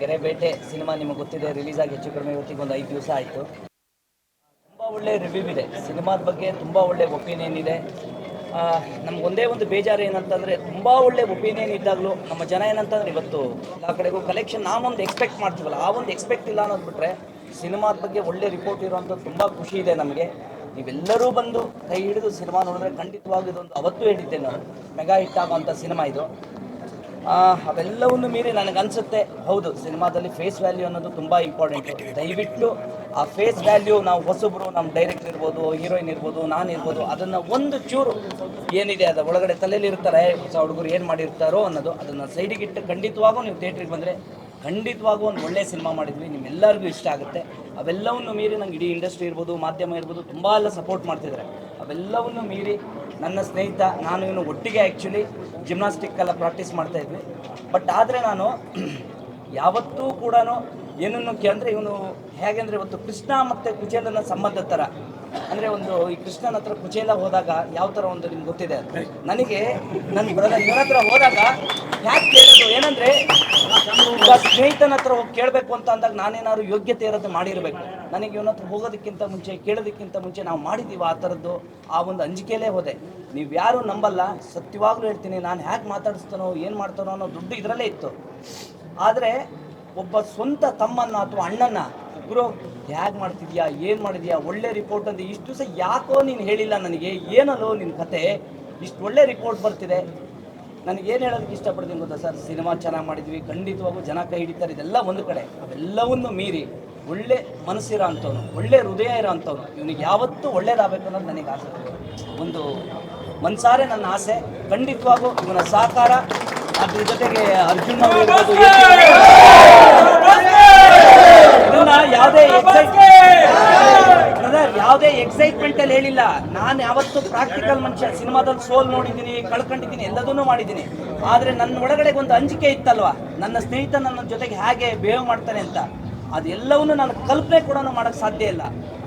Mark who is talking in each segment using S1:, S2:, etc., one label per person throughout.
S1: Kerebete cinema ನಿಮಗೆ ಗೊತ್ತಿದೆ, release ಆಗಿ ಹೆಚ್ಚು ಕಡಿಮೆ ಇವತ್ತಿಗೆ ಒಂದು 5 ದಿವಸ ಆಯಿತು. ತುಂಬ ಒಳ್ಳೆ ರಿವ್ಯೂ ಇದೆ ಸಿನಿಮಾದ ಬಗ್ಗೆ, ತುಂಬ ಒಳ್ಳೆ ಒಪಿನಿಯನ್ ಇದೆ. ನಮಗೊಂದೇ ಒಂದು ಬೇಜಾರು ಏನಂತಂದರೆ, ತುಂಬ ಒಳ್ಳೆ ಒಪಿನಿಯನ್ ಇದ್ದಾಗಲೂ ನಮ್ಮ ಜನ ಏನಂತಂದರೆ ಇವತ್ತು ಎಲ್ಲ ಕಡೆಗೂ ಕಲೆಕ್ಷನ್ ನಾವೊಂದು ಎಕ್ಸ್ಪೆಕ್ಟ್ ಮಾಡ್ತೀವಲ್ಲ, ಆ ಒಂದು ಎಕ್ಸ್ಪೆಕ್ಟ್ ಇಲ್ಲ ಅನ್ನೋದು ಬಿಟ್ಟರೆ ಸಿನಿಮಾದ ಬಗ್ಗೆ ಒಳ್ಳೆ ರಿಪೋರ್ಟ್ ಇರೋವಂಥದ್ದು ತುಂಬ ಖುಷಿ ಇದೆ ನಮಗೆ. ನೀವೆಲ್ಲರೂ ಬಂದು ಕೈ ಹಿಡಿದು ಸಿನಿಮಾ ನೋಡಿದ್ರೆ ಖಂಡಿತವಾಗಿ ಇದೊಂದು ಅವತ್ತು ಹೇಳಿದ್ದೆ ನಾನು, ಮೆಗಾ ಹಿಟ್ ಆಗೋವಂಥ ಸಿನಿಮಾ ಇದು. ಅವೆಲ್ಲವನ್ನು ಮೀರಿ ನನಗನ್ಸುತ್ತೆ, ಹೌದು ಸಿನಿಮಾದಲ್ಲಿ ಫೇಸ್ ವ್ಯಾಲ್ಯೂ ಅನ್ನೋದು ತುಂಬ ಇಂಪಾರ್ಟೆಂಟು. ದಯವಿಟ್ಟು ಆ ಫೇಸ್ ವ್ಯಾಲ್ಯೂ, ನಾವು ಹೊಸಬ್ರು, ನಮ್ಮ ಡೈರೆಕ್ಟರ್ ಇರ್ಬೋದು, ಹೀರೋಯಿನ್ ಇರ್ಬೋದು, ನಾನು ಇರ್ಬೋದು, ಅದನ್ನು ಒಂದು ಚೂರು ಏನಿದೆ ಅದು ಒಳಗಡೆ ತಲೆಯಲ್ಲಿ ಇರ್ತಾರೆ, ಹೊಸ ಹುಡುಗರು ಏನು ಮಾಡಿರ್ತಾರೋ ಅನ್ನೋದು, ಅದನ್ನು ಸೈಡಿಗಿಟ್ಟು ಖಂಡಿತವಾಗೂ ನೀವು ಥಿಯೇಟ್ರಿಗೆ ಬಂದರೆ ಖಂಡಿತವಾಗೂ ಒಂದು ಒಳ್ಳೆ ಸಿನಿಮಾ ಮಾಡಿದ್ವಿ, ನಿಮ್ಮೆಲ್ಲರಿಗೂ ಇಷ್ಟ ಆಗುತ್ತೆ. ಅವೆಲ್ಲವನ್ನು ಮೀರಿ ನಂಗೆ ಇಡೀ ಇಂಡಸ್ಟ್ರಿ ಇರ್ಬೋದು, ಮಾಧ್ಯಮ ಇರ್ಬೋದು, ತುಂಬ ಎಲ್ಲ ಸಪೋರ್ಟ್ ಮಾಡ್ತಿದ್ದಾರೆ. ಅವೆಲ್ಲವನ್ನು ಮೀರಿ ನನ್ನ ಸ್ನೇಹಿತ ನಾನು ಇವನು ಒಟ್ಟಿಗೆ ಆ್ಯಕ್ಚುಲಿ ಜಿಮ್ನಾಸ್ಟಿಕ್ಕೆಲ್ಲ ಪ್ರಾಕ್ಟೀಸ್ ಮಾಡ್ತಾಯಿದ್ವಿ. ಬಟ್ ಆದರೆ ನಾನು ಯಾವತ್ತೂ ಕೂಡ ಏನನ್ನು ಅಂದರೆ ಇವನು ಹೇಗೆ ಅಂದರೆ, ಇವತ್ತು ಕೃಷ್ಣ ಮತ್ತು ಕುಚೇಲನ ಸಂಬಂಧ ಥರ. ಅಂದರೆ ಒಂದು ಈ ಕೃಷ್ಣನ ಹತ್ರ ಕುಚೇಲ ಹೋದಾಗ ಯಾವ ಥರ ಒಂದು ನಿಮ್ಗೆ ಗೊತ್ತಿದೆ, ನನಗೆ ನನ್ನ ಬ್ರದರ್ ಇವನ ಹತ್ರ ಹೋದಾಗ ಯಾಕೆ ಕೇಳೋದು ಏನಂದರೆ, ಈಗ ಸ್ನೇಹಿತನ ಹತ್ರ ಹೋಗಿ ಕೇಳಬೇಕು ಅಂತ ಅಂದಾಗ ನಾನೇನಾದ್ರು ಯೋಗ್ಯತೆ ಇರೋದು ಮಾಡಿರಬೇಕು. ನನಗೆ ಇವನ ಹತ್ರ ಹೋಗೋದಕ್ಕಿಂತ ಮುಂಚೆ, ಕೇಳೋದಕ್ಕಿಂತ ಮುಂಚೆ ನಾವು ಮಾಡಿದ್ದೀವಿ ಆ ಥರದ್ದು, ಆ ಒಂದು ಅಂಜಿಕೆಯಲ್ಲೇ ಹೋದೆ. ನೀವು ಯಾರೂ ನಂಬಲ್ಲ, ಸತ್ಯವಾಗ್ಲೂ ಹೇಳ್ತೀನಿ, ನಾನು ಹೇಗೆ ಮಾತಾಡಿಸ್ತಾನೋ ಏನು ಮಾಡ್ತಾನೋ ಅನ್ನೋ ದುಡ್ಡು ಇದರಲ್ಲೇ ಇತ್ತು. ಆದರೆ ಒಬ್ಬ ಸ್ವಂತ ತಮ್ಮನ್ನ ಅಥವಾ ಅಣ್ಣನ, ಗುರು ಹೇಗೆ ಮಾಡ್ತಿದ್ಯಾ, ಏನು ಮಾಡಿದ್ಯಾ, ಒಳ್ಳೆ ರಿಪೋರ್ಟ್ ಅಂತ ಇಷ್ಟು ದಿವಸ ಯಾಕೋ ನೀನು ಹೇಳಿಲ್ಲ ನನಗೆ, ಏನಲ್ಲೋ ನಿನ್ನ ಕತೆ, ಇಷ್ಟು ಒಳ್ಳೆ ರಿಪೋರ್ಟ್ ಬರ್ತಿದೆ. ನನಗೇನು ಹೇಳೋದಕ್ಕೆ ಇಷ್ಟಪಡ್ತೀನಿ ಗೊತ್ತಾ ಸರ್, ಸಿನಿಮಾ ಚೆನ್ನಾಗಿ ಮಾಡಿದ್ವಿ, ಖಂಡಿತವಾಗೂ ಜನ ಕೈ ಹಿಡಿತಾರೆ, ಇದೆಲ್ಲ ಒಂದು ಕಡೆ. ಅವೆಲ್ಲವನ್ನು ಮೀರಿ ಒಳ್ಳೆ ಮನಸ್ಸಿರೋ ಅಂಥವ್ನು, ಒಳ್ಳೆ ಹೃದಯ ಇರೋ ಅಂಥವ್ನು, ಇವನಿಗೆ ಯಾವತ್ತೂ ಒಳ್ಳೇದಾಗಬೇಕು ಅನ್ನೋದು ನನಗೆ ಆಸೆ, ಒಂದು ಮನ್ಸಾರೆ ನನ್ನ ಆಸೆ. ಖಂಡಿತವಾಗೂ ಇವನ ಸಹಕಾರ, ಅದ್ರ ಜೊತೆಗೆ ಅರ್ಜುನ್ ಅವರು ಇರ್ಬೋದು, ಯಾವುದೇ ಎಕ್ಸೈಟ್ಮೆಂಟಲ್ಲಿ ಹೇಳಿಲ್ಲ. ನಾನು ಯಾವತ್ತೂ ಪ್ರಾಕ್ಟಿಕಲ್ ಮನುಷ್ಯ, ಸಿನಿಮಾದಲ್ಲಿ ಸೋಲ್ ನೋಡಿದ್ದೀನಿ, ಕಳ್ಕೊಂಡಿದ್ದೀನಿ, ಎಲ್ಲದನ್ನೂ ಮಾಡಿದ್ದೀನಿ. ಆದರೆ ನನ್ನ ಒಳಗಡೆ ಒಂದು ಅಂಜಿಕೆ ಇತ್ತಲ್ವ, ನನ್ನ ಸ್ನೇಹಿತ ನನ್ನ ಜೊತೆಗೆ ಹೇಗೆ ಬಿಹೇವ್ ಮಾಡ್ತಾನೆ ಅಂತ, ಅದೆಲ್ಲವನ್ನೂ ನಾನು ಕಲ್ಪನೆ ಕೂಡ ಮಾಡೋಕ್ಕೆ ಸಾಧ್ಯ ಇಲ್ಲ.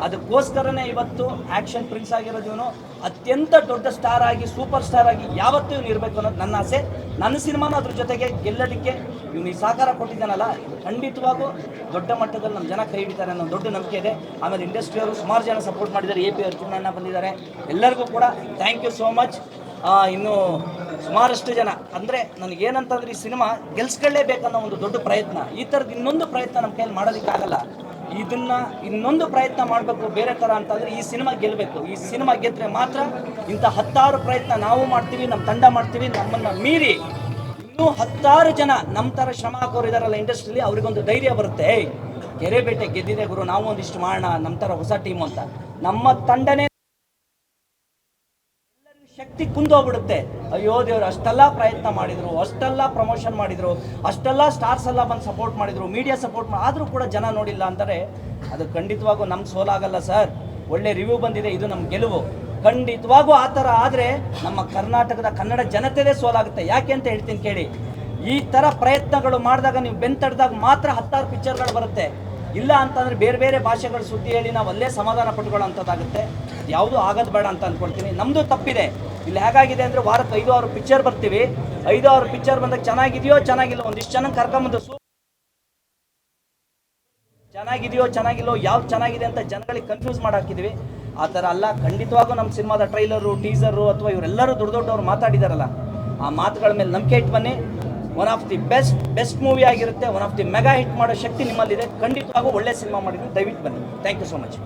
S1: ಅದಕ್ಕೋಸ್ಕರನೇ ಇವತ್ತು ಆ್ಯಕ್ಷನ್ ಪ್ರಿನ್ಸ್ ಆಗಿರೋದು ಇವನು, ಅತ್ಯಂತ ದೊಡ್ಡ ಸ್ಟಾರ್ ಆಗಿ, ಸೂಪರ್ ಸ್ಟಾರ್ ಆಗಿ ಯಾವತ್ತೂ ಇವನು ಇರಬೇಕು ಅನ್ನೋದು ನನ್ನ ಆಸೆ. ನನ್ನ ಸಿನಿಮಾನ ಅದ್ರ ಜೊತೆಗೆ ಗೆಲ್ಲೋದಕ್ಕೆ ಇವನು ಈ ಸಹಕಾರ ಕೊಟ್ಟಿದ್ದಾನಲ್ಲ, ಖಂಡಿತವಾಗೂ ದೊಡ್ಡ ಮಟ್ಟದಲ್ಲಿ ನಮ್ಮ ಜನ ಕೈ ಹಿಡಿತಾರೆ ಅನ್ನೋ ದೊಡ್ಡ ನಂಬಿಕೆ ಇದೆ. ಆಮೇಲೆ ಇಂಡಸ್ಟ್ರಿಯವರು ಸುಮಾರು ಜನ ಸಪೋರ್ಟ್ ಮಾಡಿದ್ದಾರೆ, AP ಅರ್ಜುನ್ ಅಣ್ಣ ಬಂದಿದ್ದಾರೆ, ಎಲ್ಲರಿಗೂ ಕೂಡ ಥ್ಯಾಂಕ್ ಯು ಸೋ ಮಚ್. ಇನ್ನು ಸುಮಾರಷ್ಟು ಜನ ಅಂದರೆ ನನಗೇನಂತಂದ್ರೆ, ಈ ಸಿನಿಮಾ ಗೆಲ್ಸ್ಕೊಳ್ಳೇಬೇಕನ್ನೋ ಒಂದು ದೊಡ್ಡ ಪ್ರಯತ್ನ, ಈ ಥರದ್ದು ಇನ್ನೊಂದು ಪ್ರಯತ್ನ ನಮ್ಮ ಕೈಯಲ್ಲಿ ಮಾಡೋದಕ್ಕಾಗಲ್ಲ. ಇದನ್ನು ಇನ್ನೊಂದು ಪ್ರಯತ್ನ ಮಾಡಬೇಕು ಬೇರೆ ಥರ ಅಂತಂದರೆ, ಈ ಸಿನಿಮಾ ಗೆಲ್ಲಬೇಕು. ಈ ಸಿನಿಮಾ ಗೆದ್ದರೆ ಮಾತ್ರ ಇಂಥ 10 ಪ್ರಯತ್ನ ನಾವು ಮಾಡ್ತೀವಿ, ನಮ್ಮ ತಂಡ ಮಾಡ್ತೀವಿ, ನಮ್ಮನ್ನು ಮೀರಿ ಇನ್ನೂ 10 ಜನ ನಮ್ಮ ಥರ ಶ್ರಮ ಹಾಕೋರು ಇದಾರಲ್ಲ ಇಂಡಸ್ಟ್ರಿಯಲ್ಲಿ, ಅವ್ರಿಗೊಂದು ಧೈರ್ಯ ಬರುತ್ತೆ, ಕೆರೆಬೇಟೆ ಗೆದ್ದಿದೆ ಗುರು, ನಾವು ಒಂದಿಷ್ಟು ಮಾಡೋಣ ನಮ್ಮ ಥರ ಹೊಸ ಟೀಮು ಅಂತ. ನಮ್ಮ ತಂಡನೇ ಶಕ್ತಿ ಕುಂದೋಗ್ಬಿಡುತ್ತೆ. ಅಯ್ಯೋ ದೇವರು, ಅಷ್ಟೆಲ್ಲ ಪ್ರಯತ್ನ ಮಾಡಿದ್ರು, ಅಷ್ಟೆಲ್ಲ ಪ್ರಮೋಷನ್ ಮಾಡಿದ್ರು, ಅಷ್ಟೆಲ್ಲ ಸ್ಟಾರ್ಸ್ ಎಲ್ಲ ಬಂದು ಸಪೋರ್ಟ್ ಮಾಡಿದ್ರು, ಮೀಡಿಯಾ ಸಪೋರ್ಟ್ ಆದರೂ ಕೂಡ ಜನ ನೋಡಿಲ್ಲ ಅಂತಾರೆ, ಅದು ಖಂಡಿತವಾಗೂ ನಮ್ಮ ಸೋಲಾಗಲ್ಲ ಸರ್. ಒಳ್ಳೆ ರಿವ್ಯೂ ಬಂದಿದೆ, ಇದು ನಮ್ಮ ಗೆಲುವು. ಖಂಡಿತವಾಗೂ ಆ ಥರ ಆದರೆ ನಮ್ಮ ಕರ್ನಾಟಕದ ಕನ್ನಡ ಜನತೆದೇ ಸೋಲಾಗುತ್ತೆ. ಯಾಕೆ ಅಂತ ಹೇಳ್ತೀನಿ ಕೇಳಿ, ಈ ಥರ ಪ್ರಯತ್ನಗಳು ಮಾಡಿದಾಗ, ನೀವು ಬೆಂತಡ್ದಾಗ ಮಾತ್ರ 10 ಪಿಕ್ಚರ್ಗಳು ಬರುತ್ತೆ. ಇಲ್ಲ ಅಂತಂದರೆ ಬೇರೆ ಬೇರೆ ಭಾಷೆಗಳು ಸುದ್ದಿ ಹೇಳಿ ನಾವು ಅಲ್ಲೇ ಸಮಾಧಾನ ಪಟ್ಕೊಳ್ಳೋಂಥದ್ದಾಗುತ್ತೆ. ಯಾವುದೂ ಆಗೋದು ಬೇಡ ಅಂತ ಅಂದ್ಕೊಳ್ತೀನಿ. ನಮ್ಮದು ತಪ್ಪಿದೆ. ಇಲ್ಲಿ ಹೇಗಾಗಿದೆ ಅಂದರೆ, ವಾರಕ್ಕೆ 5-6 ಪಿಕ್ಚರ್ ಬರ್ತೀವಿ, 5-6 ಪಿಕ್ಚರ್ ಬಂದಾಗ ಚೆನ್ನಾಗಿದೆಯೋ ಚೆನ್ನಾಗಿಲ್ಲ, ಒಂದಿಷ್ಟು ಚೆನ್ನಾಗಿ ಕರ್ಕೊಂಬಂದು ಚೆನ್ನಾಗಿದೆಯೋ ಚೆನ್ನಾಗಿಲ್ಲೋ, ಯಾವ್ದು ಚೆನ್ನಾಗಿದೆ ಅಂತ ಜನಗಳಿಗೆ ಕನ್ಫ್ಯೂಸ್ ಮಾಡಾಕಿದ್ವಿ. ಆ ಥರ ಅಲ್ಲ, ಖಂಡಿತವಾಗೂ ನಮ್ಮ ಸಿನಿಮಾದ ಟ್ರೈಲರು, ಟೀಸರು ಅಥವಾ ಇವರೆಲ್ಲರೂ ದೊಡ್ಡವ್ರು ಮಾತಾಡಿದಾರಲ್ಲ, ಆ ಮಾತುಗಳ ಮೇಲೆ ನಂಬಿಕೆ ಇಟ್ಟು ಬನ್ನಿ. One of the best movie ಆಗಿರುತ್ತೆ, one of the mega hit ಮಾಡೋ ಶಕ್ತಿ ನಿಮ್ಮಲ್ಲಿದೆ. ಖಂಡಿತವಾಗೂ ಒಳ್ಳೆ ಸಿನಿಮಾ ಮಾಡಿದ್ವಿ, ದಯವಿಟ್ಟು ಬನ್ನಿ. Thank you so much.